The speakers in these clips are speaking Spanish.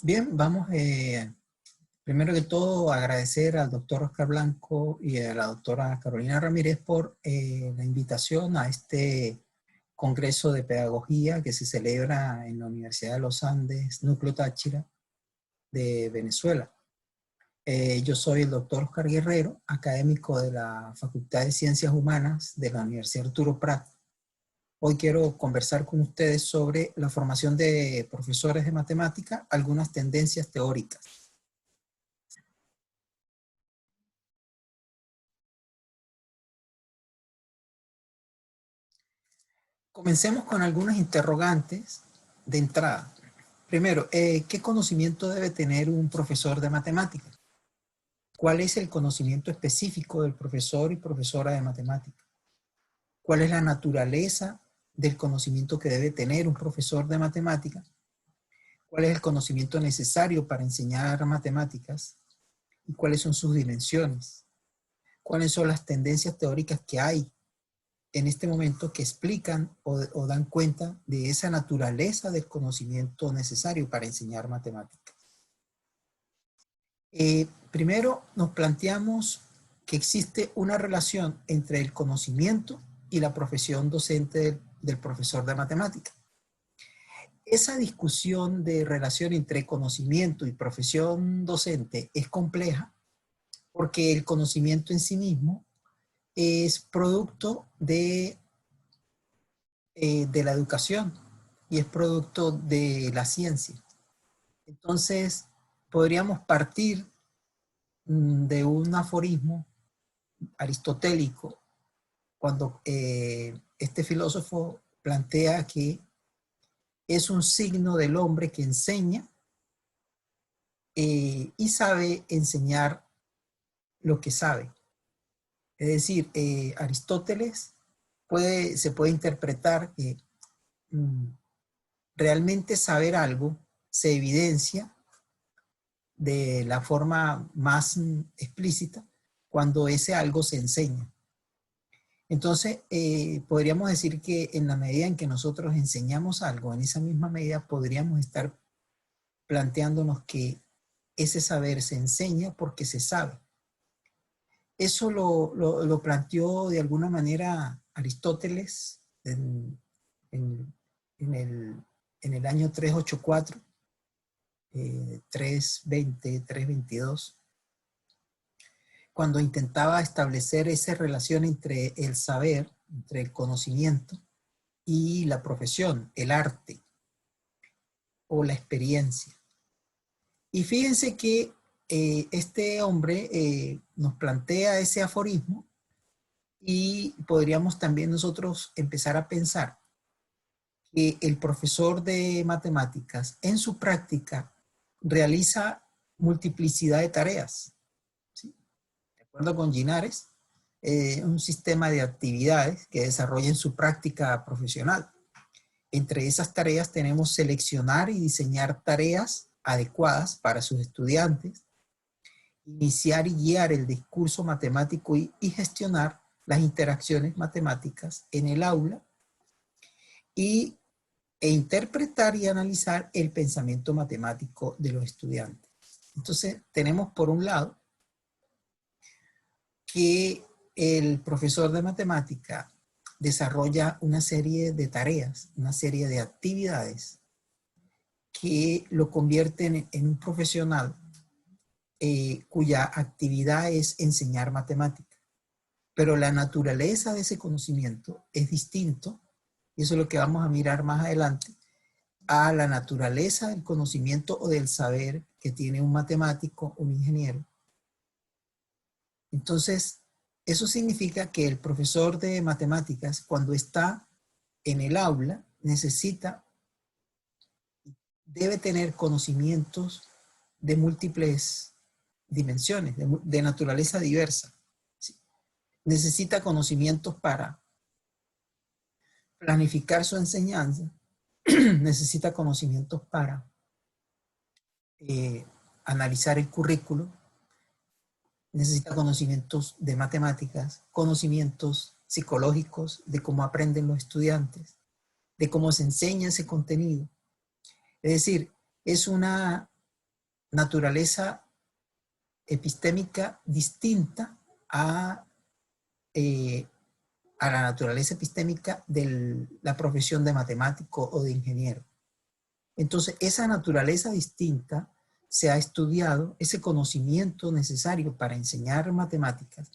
Bien, vamos primero que todo agradecer al doctor Oscar Blanco y a la doctora Carolina Ramírez por la invitación a este Congreso de Pedagogía que se celebra en la Universidad de los Andes, Núcleo Táchira de Venezuela. Yo soy el doctor Oscar Guerrero, académico de la Facultad de Ciencias Humanas de la Universidad Arturo Prat. Hoy quiero conversar con ustedes sobre la formación de profesores de matemática, algunas tendencias teóricas. Comencemos con algunos interrogantes de entrada. Primero, ¿qué conocimiento debe tener un profesor de matemáticas? ¿Cuál es el conocimiento específico del profesor y profesora de matemáticas? ¿Cuál es la naturaleza del conocimiento que debe tener un profesor de matemáticas? ¿Cuál es el conocimiento necesario para enseñar matemáticas? ¿Y cuáles son sus dimensiones? ¿Cuáles son las tendencias teóricas que hay en este momento que explican o dan cuenta de esa naturaleza del conocimiento necesario para enseñar matemáticas? Primero nos planteamos que existe una relación entre el conocimiento y la profesión docente del profesor de matemáticas. Esa discusión de relación entre conocimiento y profesión docente es compleja porque el conocimiento en sí mismo es producto de la educación y es producto de la ciencia. Entonces, podríamos partir de un aforismo aristotélico cuando este filósofo plantea que es un signo del hombre que enseña y sabe enseñar lo que sabe. Es decir, Aristóteles se puede interpretar que realmente saber algo se evidencia de la forma más explícita cuando ese algo se enseña. Entonces, podríamos decir que en la medida en que nosotros enseñamos algo, en esa misma medida podríamos estar planteándonos que ese saber se enseña porque se sabe. Eso lo planteó de alguna manera Aristóteles en el año 384, 320, 322, cuando intentaba establecer esa relación entre el saber, entre el conocimiento y la profesión, el arte o la experiencia. Y fíjense que este hombre nos plantea ese aforismo y podríamos también nosotros empezar a pensar que el profesor de matemáticas en su práctica realiza multiplicidad de tareas. ¿Sí? De acuerdo con Ginares, un sistema de actividades que desarrolla en su práctica profesional. Entre esas tareas tenemos seleccionar y diseñar tareas adecuadas para sus estudiantes, iniciar y guiar el discurso matemático y gestionar las interacciones matemáticas en el aula e interpretar y analizar el pensamiento matemático de los estudiantes. Entonces, tenemos por un lado que el profesor de matemática desarrolla una serie de tareas, una serie de actividades que lo convierten en un profesional cuya actividad es enseñar matemática. Pero la naturaleza de ese conocimiento es distinto, y eso es lo que vamos a mirar más adelante, a la naturaleza del conocimiento o del saber que tiene un matemático, un ingeniero. Entonces, eso significa que el profesor de matemáticas, cuando está en el aula, debe tener conocimientos de múltiples dimensiones, de naturaleza diversa. ¿Sí? Necesita conocimientos para planificar su enseñanza, necesita conocimientos para analizar el currículo, necesita conocimientos de matemáticas, conocimientos psicológicos de cómo aprenden los estudiantes, de cómo se enseña ese contenido. Es decir, es una naturaleza epistémica distinta a la naturaleza epistémica de la profesión de matemático o de ingeniero. Entonces, esa naturaleza distinta se ha estudiado, ese conocimiento necesario para enseñar matemáticas,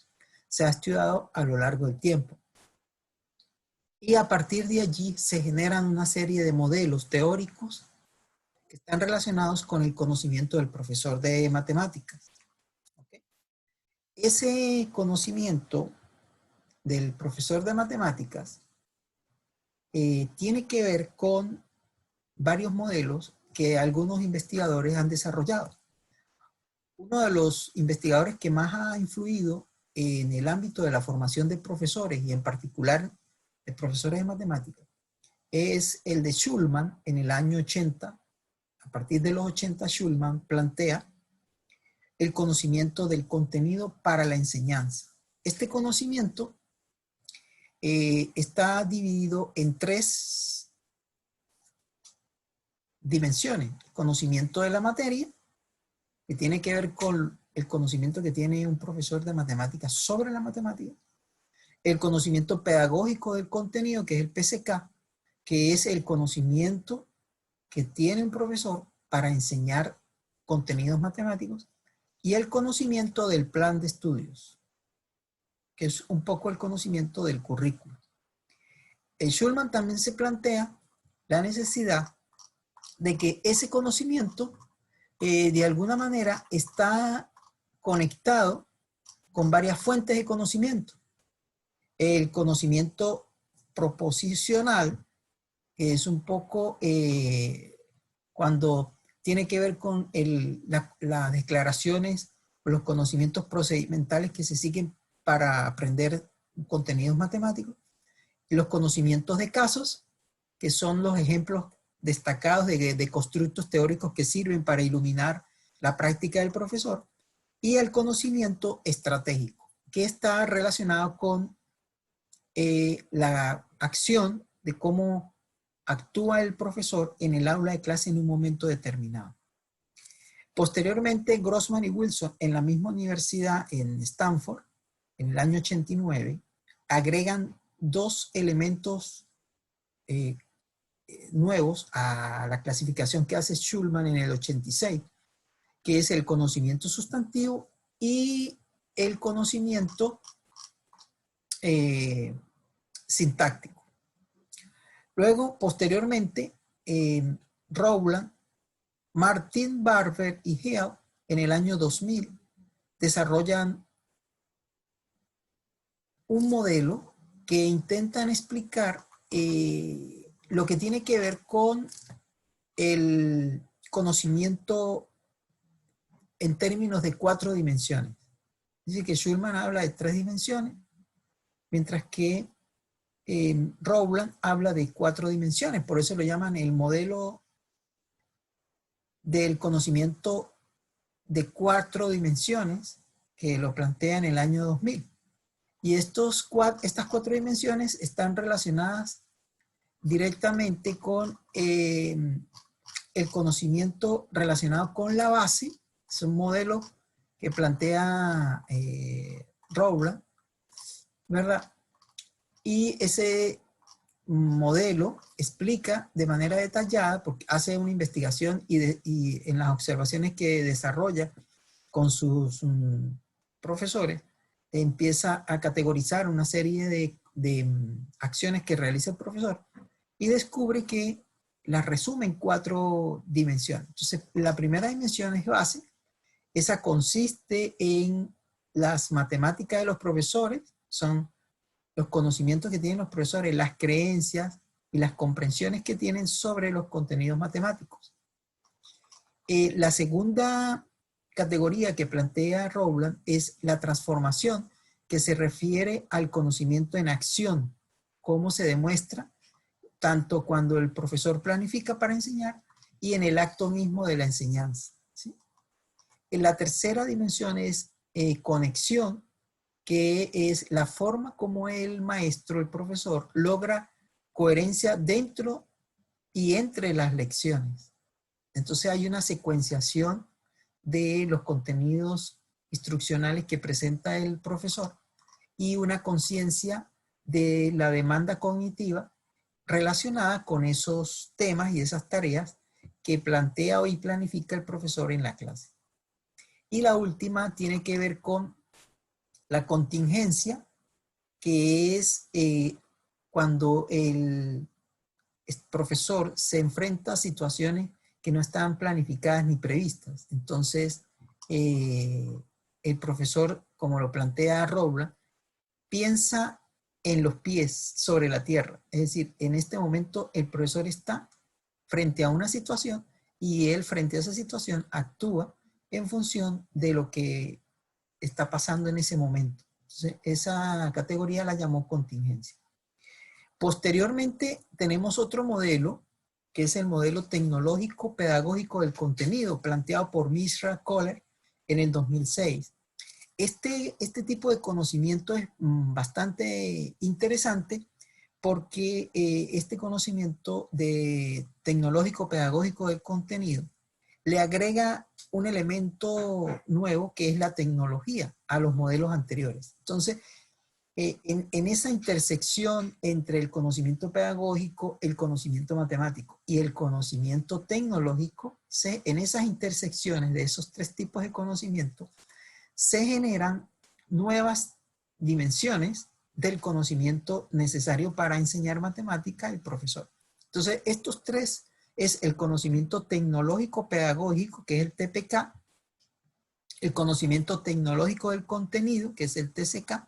se ha estudiado a lo largo del tiempo. Y a partir de allí se generan una serie de modelos teóricos que están relacionados con el conocimiento del profesor de matemáticas. ¿Okay? Ese conocimiento del profesor de matemáticas tiene que ver con varios modelos que algunos investigadores han desarrollado. Uno de los investigadores que más ha influido en el ámbito de la formación de profesores y en particular de profesores de matemáticas es el de Schulman en el año 80. A partir de los 80, Schulman plantea el conocimiento del contenido para la enseñanza. Este conocimiento está dividido en 3 dimensiones. El conocimiento de la materia, que tiene que ver con el conocimiento que tiene un profesor de matemáticas sobre la matemática. El conocimiento pedagógico del contenido, que es el PCK, que es el conocimiento que tiene un profesor para enseñar contenidos matemáticos. Y el conocimiento del plan de estudios, que es un poco el conocimiento del currículo. En Schulman también se plantea la necesidad de que ese conocimiento de alguna manera está conectado con varias fuentes de conocimiento. El conocimiento proposicional, que es un poco cuando tiene que ver con las declaraciones o los conocimientos procedimentales que se siguen para aprender contenidos matemáticos. Y los conocimientos de casos, que son los ejemplos destacados de constructos teóricos que sirven para iluminar la práctica del profesor. Y el conocimiento estratégico, que está relacionado con la acción de cómo actúa el profesor en el aula de clase en un momento determinado. Posteriormente, Grossman y Wilson, en la misma universidad en Stanford, en el año 89, agregan 2 elementos nuevos a la clasificación que hace Schulman en el 86, que es el conocimiento sustantivo y el conocimiento sintáctico. Luego, posteriormente, Rowland, Martin Barber y Hill, en el año 2000, desarrollan un modelo que intentan explicar lo que tiene que ver con el conocimiento en términos de 4 dimensiones. Dice que Schulman habla de 3 dimensiones, mientras que Rowland habla de 4 dimensiones. Por eso lo llaman el modelo del conocimiento de 4 dimensiones, que lo plantea en el año 2000. Y estas 4 dimensiones están relacionadas directamente con el conocimiento relacionado con la base. Es un modelo que plantea Rowland, ¿verdad? Y ese modelo explica de manera detallada, porque hace una investigación y en las observaciones que desarrolla con sus profesores, empieza a categorizar una serie de acciones que realiza el profesor y descubre que las resume en 4 dimensiones. Entonces, la primera dimensión es base. Esa consiste en las matemáticas de los profesores, son los conocimientos que tienen los profesores, las creencias y las comprensiones que tienen sobre los contenidos matemáticos. La segunda categoría que plantea Rowland es la transformación, que se refiere al conocimiento en acción, cómo se demuestra, tanto cuando el profesor planifica para enseñar y en el acto mismo de la enseñanza. ¿Sí? En la tercera dimensión es conexión, que es la forma como el maestro, el profesor, logra coherencia dentro y entre las lecciones. Entonces hay una secuenciación de los contenidos instruccionales que presenta el profesor y una conciencia de la demanda cognitiva relacionada con esos temas y esas tareas que plantea y planifica el profesor en la clase. Y la última tiene que ver con la contingencia, que es cuando el profesor se enfrenta a situaciones que no estaban planificadas ni previstas. Entonces, el profesor, como lo plantea Robla, piensa en los pies sobre la tierra. Es decir, en este momento el profesor está frente a una situación y él frente a esa situación actúa en función de lo que está pasando en ese momento. Entonces, esa categoría la llamó contingencia. Posteriormente tenemos otro modelo, que es el modelo tecnológico pedagógico del contenido, planteado por Mishra Kohler en el 2006. Este tipo de conocimiento es bastante interesante porque este conocimiento de tecnológico pedagógico del contenido le agrega un elemento nuevo que es la tecnología a los modelos anteriores. Entonces, en esa intersección entre el conocimiento pedagógico, el conocimiento matemático y el conocimiento tecnológico, en esas intersecciones de esos tres tipos de conocimiento, se generan nuevas dimensiones del conocimiento necesario para enseñar matemática al profesor. Entonces, estos tres es el conocimiento tecnológico pedagógico, que es el TPK, el conocimiento tecnológico del contenido, que es el TCK,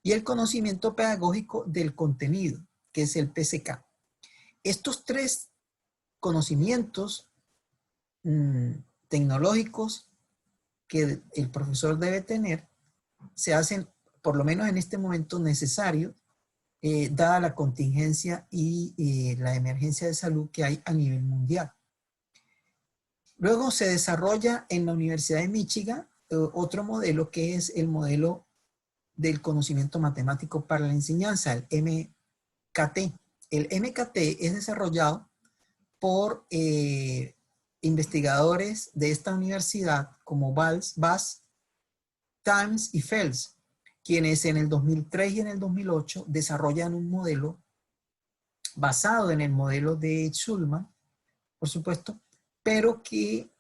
y el conocimiento pedagógico del contenido, que es el PCK. Estos tres conocimientos tecnológicos que el profesor debe tener se hacen, por lo menos en este momento, necesarios, dada la contingencia y la emergencia de salud que hay a nivel mundial. Luego se desarrolla en la Universidad de Michigan otro modelo que es el modelo del conocimiento matemático para la enseñanza, el MKT. El MKT es desarrollado por investigadores de esta universidad como Bass, Times y Fels, quienes en el 2003 y en el 2008 desarrollan un modelo basado en el modelo de Schulman, por supuesto, pero que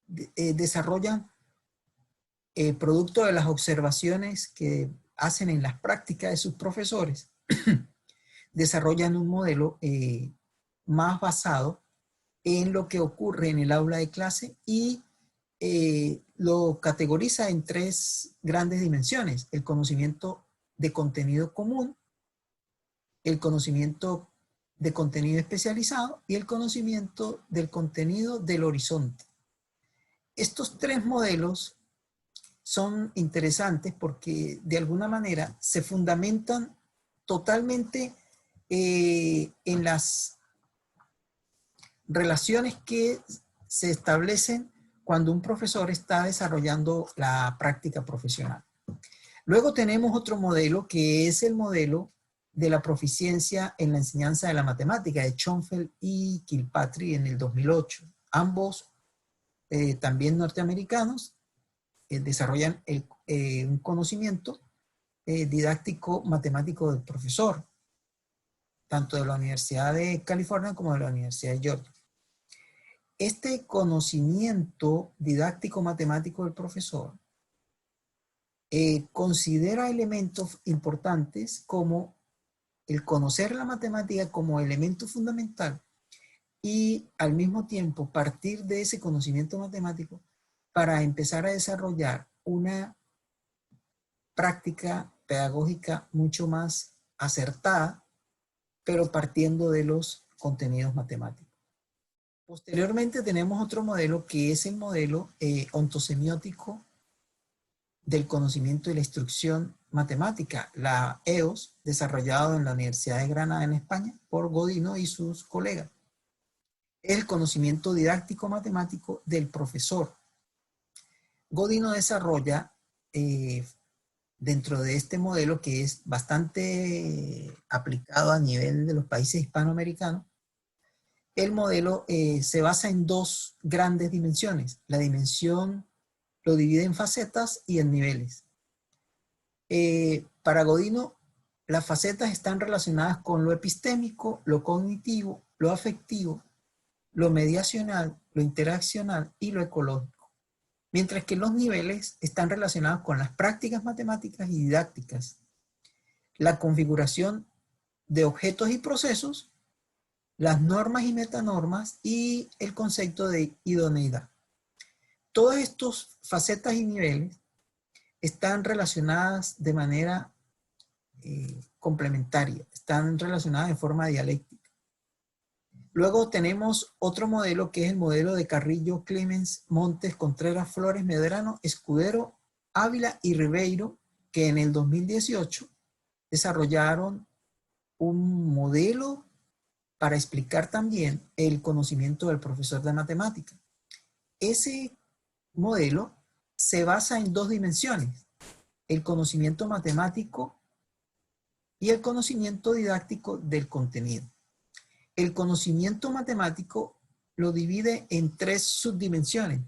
desarrollan producto de las observaciones que hacen en las prácticas de sus profesores, desarrollan un modelo más basado en lo que ocurre en el aula de clase y lo categoriza en tres grandes dimensiones: el conocimiento de contenido común, el conocimiento de contenido especializado y el conocimiento del contenido del horizonte. Estos tres modelos son interesantes porque de alguna manera se fundamentan totalmente en las relaciones que se establecen cuando un profesor está desarrollando la práctica profesional. Luego tenemos otro modelo que es el modelo de la proficiencia en la enseñanza de la matemática de Schoenfeld y Kilpatrick en el 2008. Ambos también norteamericanos desarrollan un conocimiento didáctico matemático del profesor, tanto de la Universidad de California como de la Universidad de Georgia. Este conocimiento didáctico matemático del profesor considera elementos importantes como el conocer la matemática como elemento fundamental y al mismo tiempo partir de ese conocimiento matemático para empezar a desarrollar una práctica pedagógica mucho más acertada, pero partiendo de los contenidos matemáticos. Posteriormente tenemos otro modelo que es el modelo ontosemiótico del conocimiento y la instrucción matemática, la EOS, desarrollado en la Universidad de Granada en España por Godino y sus colegas. El conocimiento didáctico matemático del profesor. Godino desarrolla dentro de este modelo, que es bastante aplicado a nivel de los países hispanoamericanos, el modelo se basa en dos grandes dimensiones. La dimensión lo divide en facetas y en niveles. Para Godino, las facetas están relacionadas con lo epistémico, lo cognitivo, lo afectivo, lo mediacional, lo interaccional y lo ecológico. Mientras que los niveles están relacionados con las prácticas matemáticas y didácticas, la configuración de objetos y procesos, las normas y metanormas y el concepto de idoneidad. Todas estas facetas y niveles están relacionadas de manera complementaria, están relacionadas de forma dialéctica. Luego tenemos otro modelo que es el modelo de Carrillo, Clemens, Montes, Contreras, Flores, Medrano, Escudero, Ávila y Ribeiro, que en el 2018 desarrollaron un modelo para explicar también el conocimiento del profesor de matemática. Ese modelo se basa en dos dimensiones: el conocimiento matemático y el conocimiento didáctico del contenido. El conocimiento matemático lo divide en tres subdimensiones: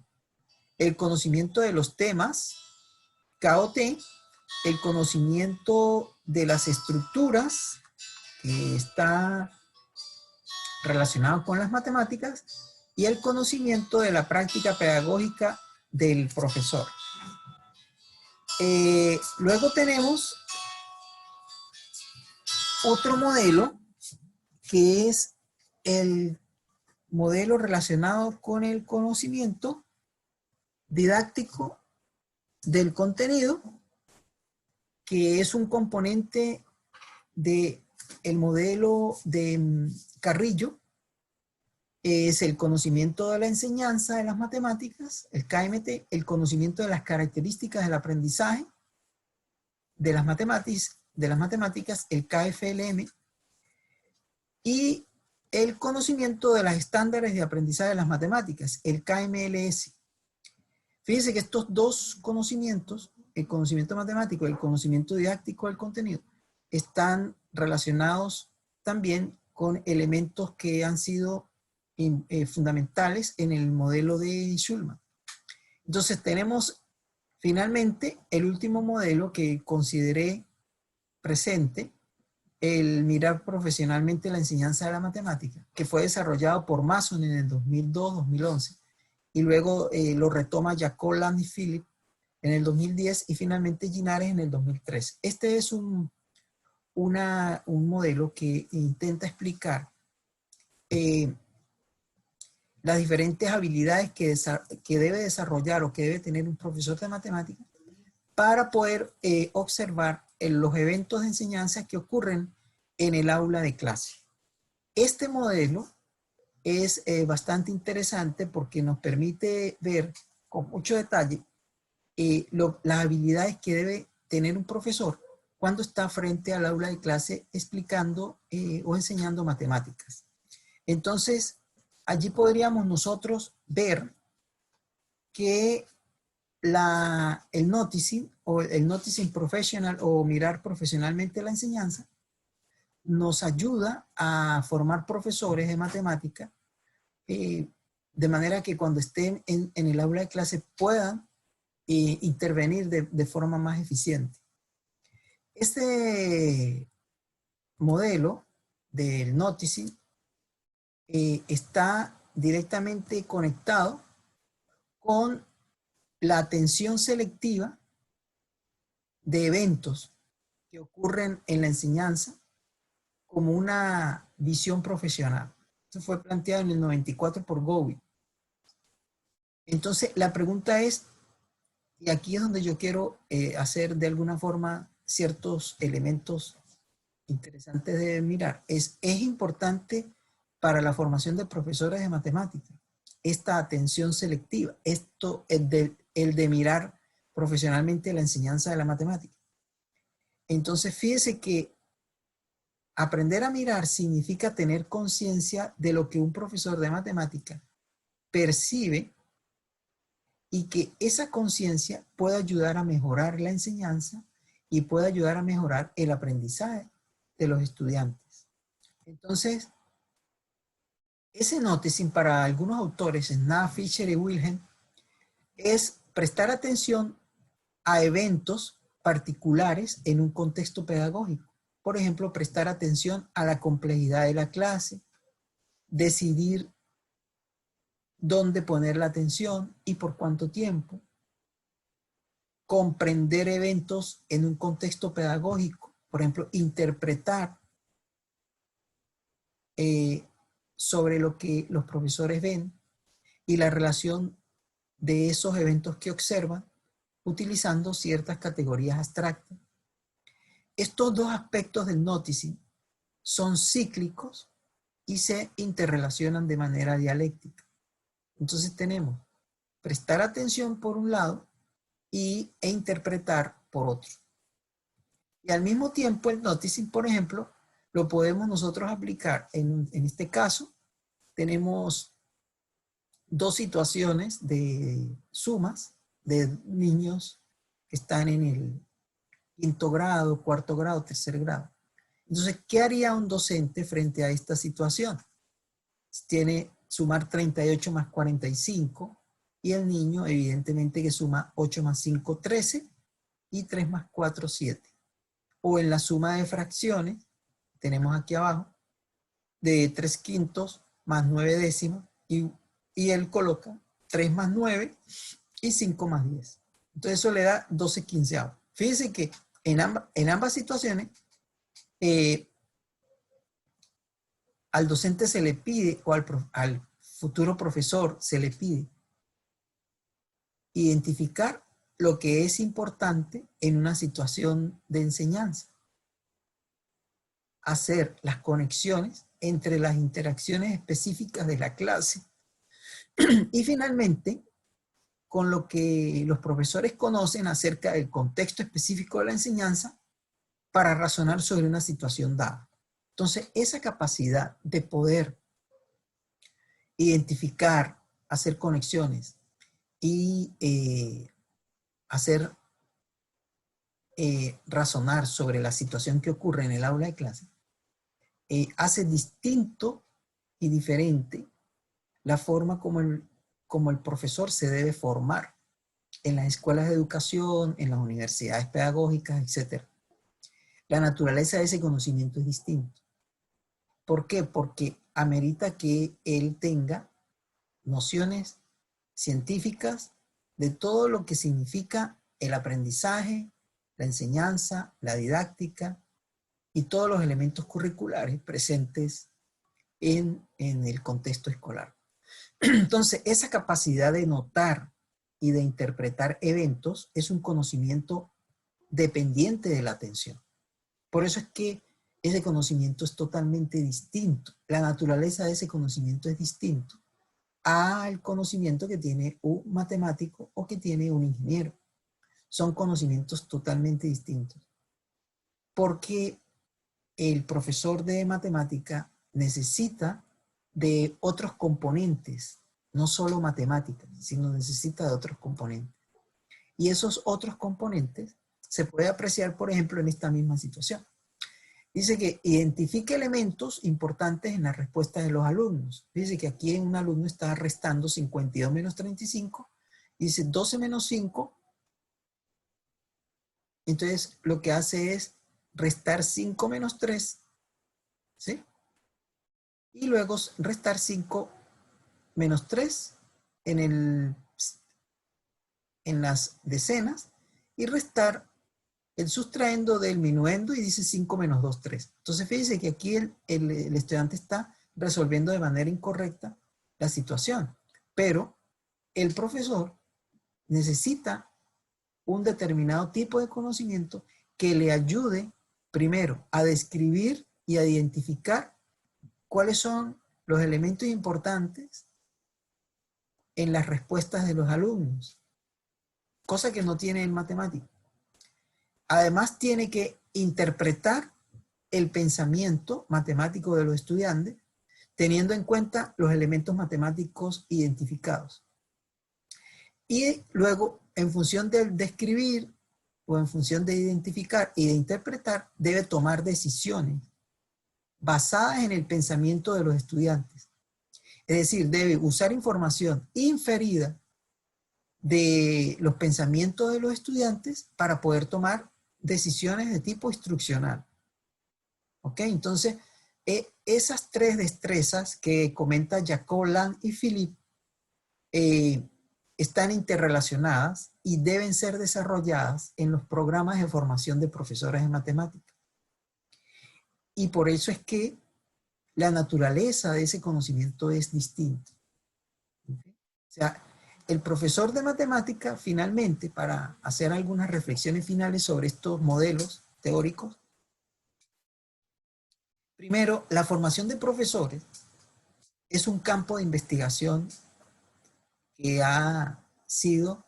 el conocimiento de los temas, KOT, el conocimiento de las estructuras, que está relacionado con las matemáticas, y el conocimiento de la práctica pedagógica del profesor. Luego tenemos otro modelo que es el modelo relacionado con el conocimiento didáctico del contenido, que es un componente del modelo de Carrillo. Es el conocimiento de la enseñanza de las matemáticas, el KMT, el conocimiento de las características del aprendizaje de las matemáticas, el KFLM, y el conocimiento de los estándares de aprendizaje de las matemáticas, el KMLS. Fíjense que estos dos conocimientos, el conocimiento matemático y el conocimiento didáctico del contenido, están relacionados también con elementos que han sido fundamentales en el modelo de Schulman. Entonces tenemos finalmente el último modelo que consideré presente, el mirar profesionalmente la enseñanza de la matemática, que fue desarrollado por Mason en el 2002-2011, y luego lo retoma Jacob, Land y Philip en el 2010, y finalmente Ginares en el 2013. Este es un modelo que intenta explicar las diferentes habilidades que debe desarrollar o que debe tener un profesor de matemáticas para poder observar los eventos de enseñanza que ocurren en el aula de clase. Este modelo es bastante interesante porque nos permite ver con mucho detalle las habilidades que debe tener un profesor cuando está frente al aula de clase explicando o enseñando matemáticas. Entonces, allí podríamos nosotros ver que el noticing o el noticing professional o mirar profesionalmente la enseñanza nos ayuda a formar profesores de matemática de manera que cuando estén en el aula de clase puedan intervenir de forma más eficiente. Este modelo del noticing está directamente conectado con la atención selectiva de eventos que ocurren en la enseñanza como una visión profesional. Eso fue planteado en el 94 por Gowin. Entonces, la pregunta es, y aquí es donde yo quiero hacer de alguna forma ciertos elementos interesantes de mirar, es importante para la formación de profesores de matemáticas esta atención selectiva, el de mirar profesionalmente la enseñanza de la matemática. Entonces, fíjese que aprender a mirar significa tener conciencia de lo que un profesor de matemática percibe y que esa conciencia puede ayudar a mejorar la enseñanza y puede ayudar a mejorar el aprendizaje de los estudiantes. Entonces, Ese noticing para algunos autores, Snap, Fisher y Wilhelm, es prestar atención a eventos particulares en un contexto pedagógico. Por ejemplo, prestar atención a la complejidad de la clase, decidir dónde poner la atención y por cuánto tiempo, comprender eventos en un contexto pedagógico, por ejemplo, interpretar sobre lo que los profesores ven y la relación de esos eventos que observan utilizando ciertas categorías abstractas. Estos dos aspectos del noticing son cíclicos y se interrelacionan de manera dialéctica. Entonces tenemos prestar atención por un lado e interpretar por otro. Y al mismo tiempo el noticing, por ejemplo, lo podemos nosotros aplicar. En este caso, tenemos dos situaciones de sumas de niños que están en el quinto grado, cuarto grado, tercer grado. Entonces, ¿qué haría un docente frente a esta situación? Tiene sumar 38 más 45 y el niño evidentemente que suma 8 más 5, 13 y 3 más 4, 7. O en la suma de fracciones, tenemos aquí abajo, de 3 quintos más 9 décimos y él coloca 3 más 9 y 5 más 10. Entonces eso le da 12 quinceavos. Fíjense que en ambas situaciones al docente se le pide, o al futuro profesor se le pide identificar lo que es importante en una situación de enseñanza. Hacer las conexiones entre las interacciones específicas de la clase y finalmente con lo que los profesores conocen acerca del contexto específico de la enseñanza para razonar sobre una situación dada. Entonces, esa capacidad de poder identificar, hacer conexiones y razonar sobre la situación que ocurre en el aula de clase, hace distinto y diferente la forma como el profesor se debe formar en las escuelas de educación, en las universidades pedagógicas, etc. La naturaleza de ese conocimiento es distinto. ¿Por qué? Porque amerita que él tenga nociones científicas de todo lo que significa el aprendizaje, la enseñanza, la didáctica y todos los elementos curriculares presentes en el contexto escolar. Entonces, esa capacidad de notar y de interpretar eventos es un conocimiento dependiente de la atención. Por eso es que ese conocimiento es totalmente distinto. La naturaleza de ese conocimiento es distinto al conocimiento que tiene un matemático o que tiene un ingeniero. Son conocimientos totalmente distintos. Porque el profesor de matemática necesita de otros componentes, no solo matemáticas, sino necesita de otros componentes. Y esos otros componentes se puede apreciar, por ejemplo, en esta misma situación. Dice que identifique elementos importantes en la respuesta de los alumnos. Dice que aquí un alumno está restando 52 menos 35. Y dice 12 menos 5. Entonces lo que hace es restar 5 menos 3. ¿Sí? Y luego restar 5 menos 3 en las decenas. Y restar el sustraendo del minuendo y dice 5 menos 2, 3. Entonces fíjense que aquí el estudiante está resolviendo de manera incorrecta la situación, pero el profesor necesita un determinado tipo de conocimiento que le ayude primero a describir y a identificar cuáles son los elementos importantes en las respuestas de los alumnos, cosa que no tiene el matemático. Además tiene que interpretar el pensamiento matemático de los estudiantes, teniendo en cuenta los elementos matemáticos identificados. Y luego, en función de describir o en función de identificar y de interpretar, debe tomar decisiones basadas en el pensamiento de los estudiantes. Es decir, debe usar información inferida de los pensamientos de los estudiantes para poder tomar decisiones de tipo instruccional. ¿Ok? Entonces, esas tres destrezas que comenta Jacob Land y Philippe están interrelacionadas y deben ser desarrolladas en los programas de formación de profesores de matemáticas. Y por eso es que la naturaleza de ese conocimiento es distinta. ¿Okay? O sea, el profesor de matemática, finalmente, para hacer algunas reflexiones finales sobre estos modelos teóricos, primero, la formación de profesores es un campo de investigación que ha sido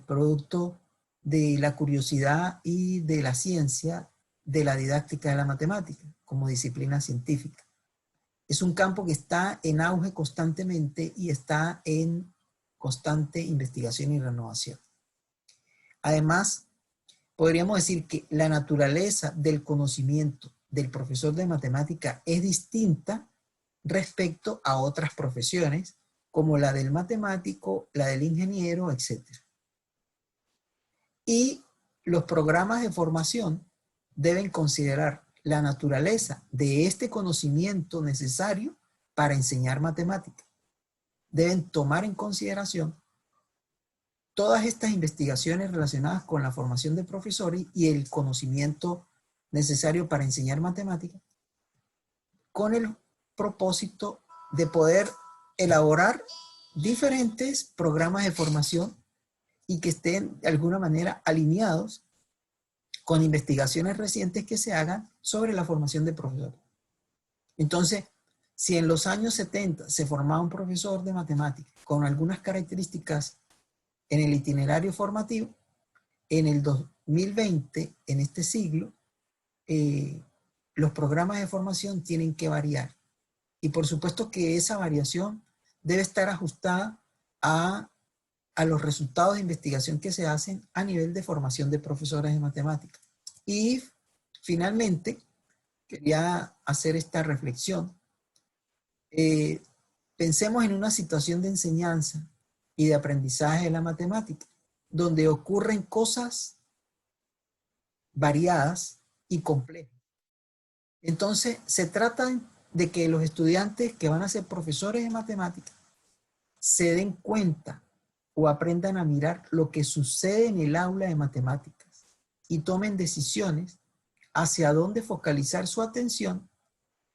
producto de la curiosidad y de la ciencia de la didáctica de la matemática como disciplina científica. Es un campo que está en auge constantemente y está en constante investigación y renovación. Además, podríamos decir que la naturaleza del conocimiento del profesor de matemática es distinta respecto a otras profesiones, como la del matemático, la del ingeniero, etc. Y los programas de formación deben considerar la naturaleza de este conocimiento necesario para enseñar matemáticas. Deben tomar en consideración todas estas investigaciones relacionadas con la formación de profesores y el conocimiento necesario para enseñar matemáticas, con el propósito de poder elaborar diferentes programas de formación y que estén de alguna manera alineados con investigaciones recientes que se hagan sobre la formación de profesores. Entonces, si en los años 70 se formaba un profesor de matemáticas con algunas características en el itinerario formativo, en el 2020, en este siglo, los programas de formación tienen que variar. Y por supuesto que esa variación debe estar ajustada a los resultados de investigación que se hacen a nivel de formación de profesores de matemáticas. Y finalmente, quería hacer esta reflexión. Pensemos en una situación de enseñanza y de aprendizaje de la matemática, donde ocurren cosas variadas y complejas. Entonces, se trata de que los estudiantes que van a ser profesores de matemáticas se den cuenta o aprendan a mirar lo que sucede en el aula de matemáticas y tomen decisiones hacia dónde focalizar su atención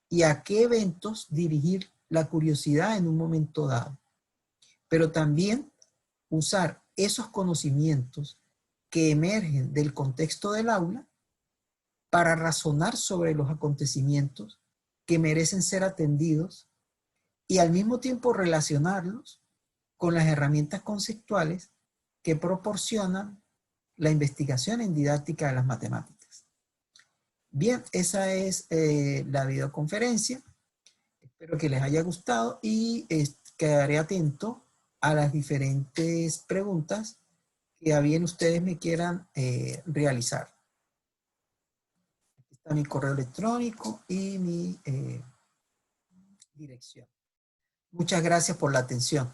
y a qué eventos dirigir la curiosidad en un momento dado. Pero también usar esos conocimientos que emergen del contexto del aula para razonar sobre los acontecimientos que merecen ser atendidos y al mismo tiempo relacionarlos con las herramientas conceptuales que proporcionan la investigación en didáctica de las matemáticas. Bien, esa es la videoconferencia. Espero que les haya gustado y quedaré atento a las diferentes preguntas que a bien ustedes me quieran realizar. Aquí está mi correo electrónico y mi dirección. Muchas gracias por la atención.